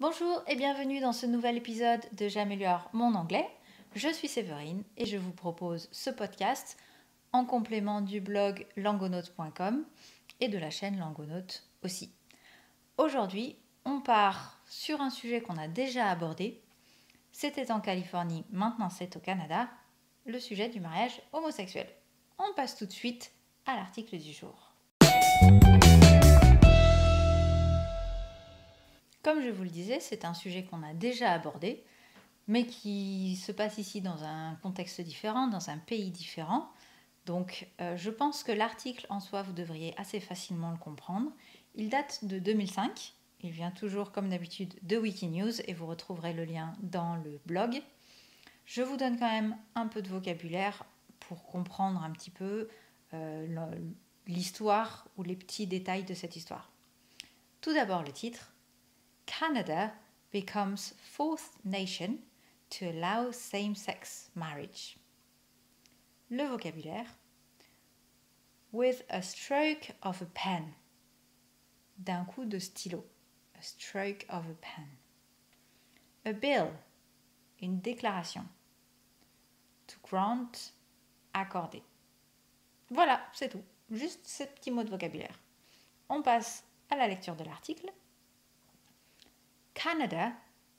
Bonjour et bienvenue dans ce nouvel épisode de J'améliore mon anglais. Je suis Séverine et je vous propose ce podcast en complément du blog langonaute.com et de la chaîne Langonaute aussi. Aujourd'hui, on part sur un sujet qu'on a déjà abordé. C'était en Californie, maintenant c'est au Canada, le sujet du mariage homosexuel. On passe tout de suite à l'article du jour. Comme je vous le disais, c'est un sujet qu'on a déjà abordé, mais qui se passe ici dans un contexte différent, dans un pays différent. Donc je pense que l'article en soi, vous devriez assez facilement le comprendre. Il date de 2005, il vient toujours comme d'habitude de Wikinews et vous retrouverez le lien dans le blog. Je vous donne quand même un peu de vocabulaire pour comprendre un petit peu l'histoire ou les petits détails de cette histoire. Tout d'abord le titre. Canada becomes fourth nation to allow same-sex marriage. Le vocabulaire. With a stroke of a pen. D'un coup de stylo. A stroke of a pen. A bill. Une déclaration. To grant. Accorder. Voilà, c'est tout. Juste ces petits mots de vocabulaire. On passe à la lecture de l'article. Canada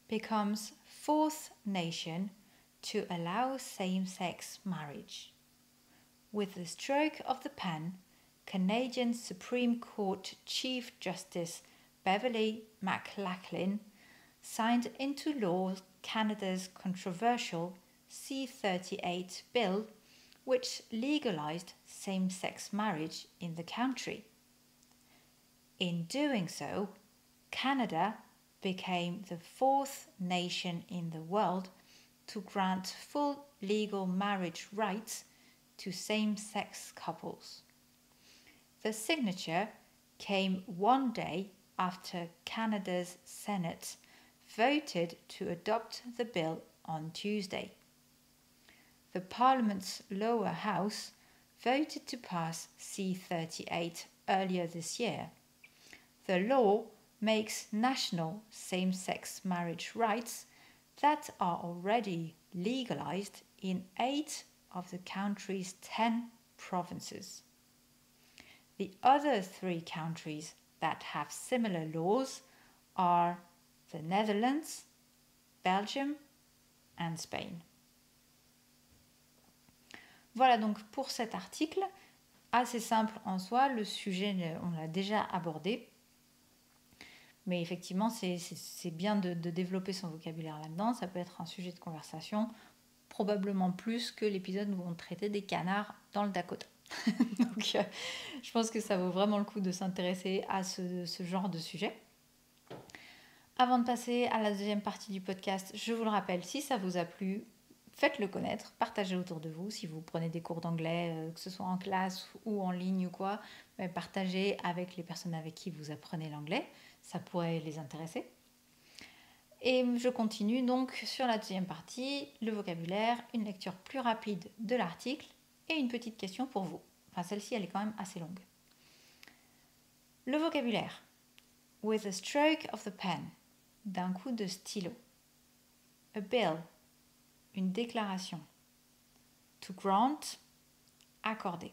becomes fourth nation to allow same-sex marriage. With the stroke of the pen, Canadian Supreme Court Chief Justice Beverly McLachlin signed into law Canada's controversial C-38 bill, which legalized same-sex marriage in the country. In doing so, Canada became the fourth nation in the world to grant full legal marriage rights to same-sex couples. The signature came one day after Canada's Senate voted to adopt the bill on Tuesday. The Parliament's lower house voted to pass C-38 earlier this year. The law makes national same-sex marriage rights that are already legalized in 8 of the country's 10 provinces. The other 3 countries that have similar laws are the Netherlands, Belgium and Spain. Voilà donc pour cet article, assez simple en soi, le sujet on l'a déjà abordé. Mais effectivement, c'est bien de développer son vocabulaire là-dedans. Ça peut être un sujet de conversation, probablement plus que l'épisode où on traitait des canards dans le Dakota. Donc, je pense que ça vaut vraiment le coup de s'intéresser à ce genre de sujet. Avant de passer à la deuxième partie du podcast, je vous le rappelle, si ça vous a plu, faites-le connaître, partagez autour de vous. Si vous prenez des cours d'anglais, que ce soit en classe ou en ligne ou quoi, partagez avec les personnes avec qui vous apprenez l'anglais. Ça pourrait les intéresser. Et je continue donc sur la deuxième partie, le vocabulaire, une lecture plus rapide de l'article et une petite question pour vous. Enfin, celle-ci, elle est quand même assez longue. Le vocabulaire. With a stroke of the pen. D'un coup de stylo. A bill. Une déclaration. To grant. Accorder.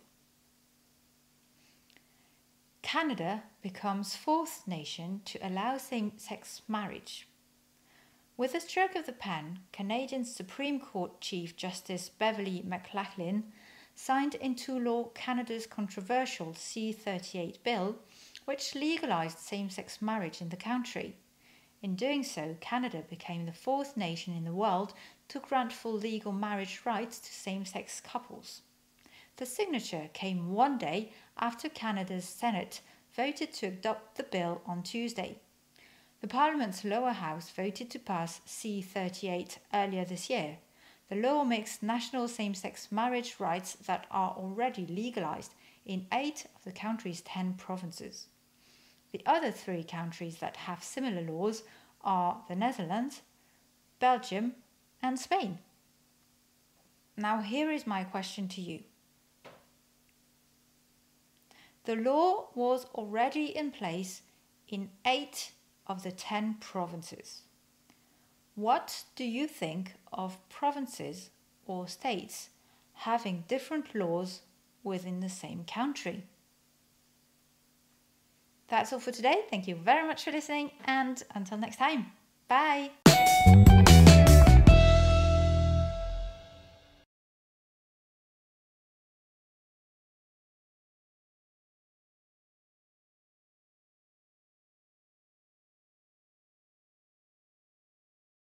Canada becomes fourth nation to allow same-sex marriage. With a stroke of the pen, Canadian Supreme Court Chief Justice Beverly McLachlin signed into law Canada's controversial C-38 bill, which legalized same-sex marriage in the country. In doing so, Canada became the fourth nation in the world to grant full legal marriage rights to same-sex couples. The signature came one day after Canada's Senate voted to adopt the bill on Tuesday. The Parliament's lower house voted to pass C-38 earlier this year. The law makes national same-sex marriage rights that are already legalized in 8 of the country's 10 provinces. The other 3 countries that have similar laws are the Netherlands, Belgium and Spain. Now here is my question to you. The law was already in place in 8 of the 10 provinces. What do you think of provinces or states having different laws within the same country? That's all for today. Thank you very much for listening, and until next time, bye!